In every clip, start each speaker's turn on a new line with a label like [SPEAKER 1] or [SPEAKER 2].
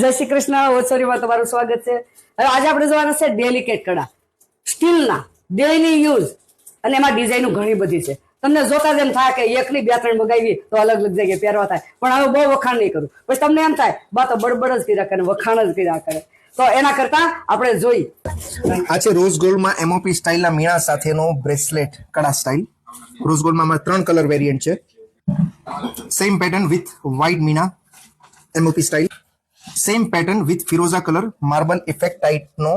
[SPEAKER 1] જય શ્રી કૃષ્ણ. ઓછોરીમાં તમારું સ્વાગત છે. હવે આજે આપણે જોવાના છે ડેલિકેટ કડા, સ્ટીલના, ડેલી યુઝ, અને એમાં ડિઝાઇનો ઘણી બધી છે. તમને જોતા જ એમ થાય કે એકની બે ત્રણ મગાવી તો અલગ અલગ જગ્યાએ પહેરવા થાય, પણ હવે બહુ વખાણ નહીં કરું, પછી તમને એમ થાય બા તો બડબડ જ કર્યા કરે, વખાણ જ કર્યા કરે. તો એના કરતા આપણે જોઈ
[SPEAKER 2] આ છે રોઝ ગોલ્ડમાં એમઓપી સ્ટાઇલના મીણા સાથેનો બ્રેસલેટ કડા સ્ટાઇલ. રોઝ ગોલ્ડમાં 3 કલર વેરિયન્ટ છે. સેમ પેટર્ન વિથ વ્હાઇટ મીણા MOP style. Same pattern with ફિરોઝા કલર માર્બલ ઇફેક્ટ ટાઇપનો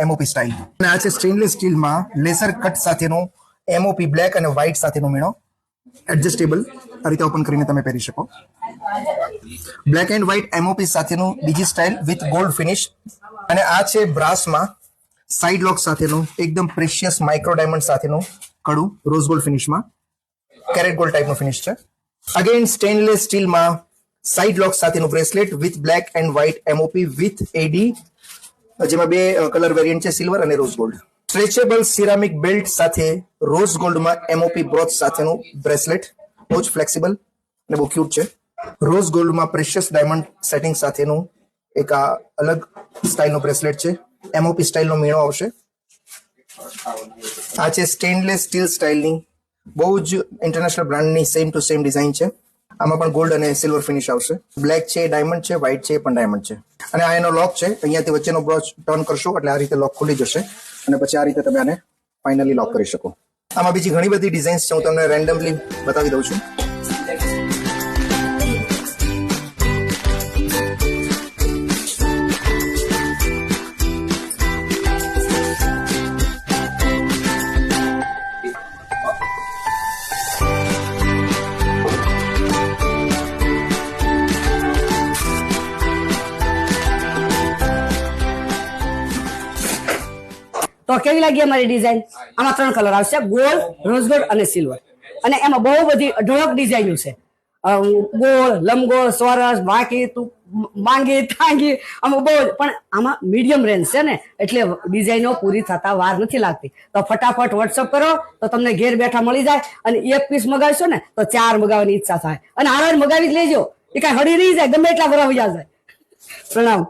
[SPEAKER 2] એમઓપી સ્ટાઇલ. અને આ છે સ્ટેનલેસ સ્ટીલમાં લેસર કટ સાથેનો એમઓપી બ્લેક અને વ્હાઇટ સાથેનો મીણો. એડજસ્ટેબલ, આ રીતે ઓપન કરીને તમે પહેરી શકો. બ્લેક એન્ડ વ્હાઇટ એમઓપી સાથેનું બીજી સ્ટાઇલ વિથ ગોલ્ડ ફિનિશ. અને આ છે બ્રાસમાં સાઇડ લોક સાથેનું એકદમ પ્રેશિયસ માઇક્રો ડાયમંડ સાથેનું કડું રોઝ ગોલ્ડ ફિનિશમાં. કેરેટ ગોલ્ડ ટાઈપનું ફિનિશ છે. અગેન સ્ટેનલેસ સ્ટીલમાં સાઇડ લોક સાથેનું bracelet with black and white MOP with AD, જેમાં 2 કલર વેરિયન્ટ છે, સિલ્વર અને rose gold. Stretchable ceramic belt સાથે રોઝ ગોલ્ડમાં એમઓપી બ્રોચ સાથેનું બ્રેસલેટ, બહુ જ ફ્લેક્સિબલ અને બહુ ક્યુટ છે. રોઝ ગોલ્ડમાં પ્રેશિયસ ડાયમંડ સેટિંગ સાથેનું એક આ અલગ સ્ટાઇલનું બ્રેસલેટ છે. એમઓપી સ્ટાઇલનો મીણો આવશે. આ છે સ્ટેનલેસ સ્ટીલ સ્ટાઇલની બહુ જ ઇન્ટરનેશનલ બ્રાન્ડની સેમ ટુ સેમ ડિઝાઇન છે. આમાં પણ ગોલ્ડ અને સિલ્વર ફિનિશ આવશે. બ્લેક છે, ડાયમંડ છે, વ્હાઇટ છે, પણ ડાયમંડ છે. અને આ એનો લોક છે. અહીંયાથી વચ્ચેનો બ્રોચ ટર્ન કરશો એટલે આ રીતે લોક ખુલી જશે અને પછી આ રીતે તમે આને ફાઇનલી લોક કરી શકો. આમાં બીજી ઘણી બધી ડિઝાઇન્સ છે, હું તમને રેન્ડમલી બતાવી દઉં છું.
[SPEAKER 1] તો કેવી લાગી અમારી ડિઝાઇન? આમાં 3 કલર આવશે, ગોલ્ડ, રોઝ ગોલ્ડ અને સિલ્વર. અને એમાં બહુ બધી અઢળક ડિઝાઇનો છે. ગોળ, લંબગોળ, ચોરસ, બાકી માંગી થાંગી, આમાં બહુ. પણ આમાં મીડિયમ રેન્જ છે ને, એટલે ડિઝાઇનો પૂરી થતા વાર નથી લાગતી. તો ફટાફટ વોટ્સઅપ કરો તો તમને ઘેર બેઠા મળી જાય. અને 1 પીસ મગાવશો ને તો 4 મગાવવાની ઈચ્છા થાય. અને હાલ મગાવી જ લેજો, એ કાંઈ હળી નહીં જાય, ગમે એટલા ભરાવી જાય. પ્રણામ.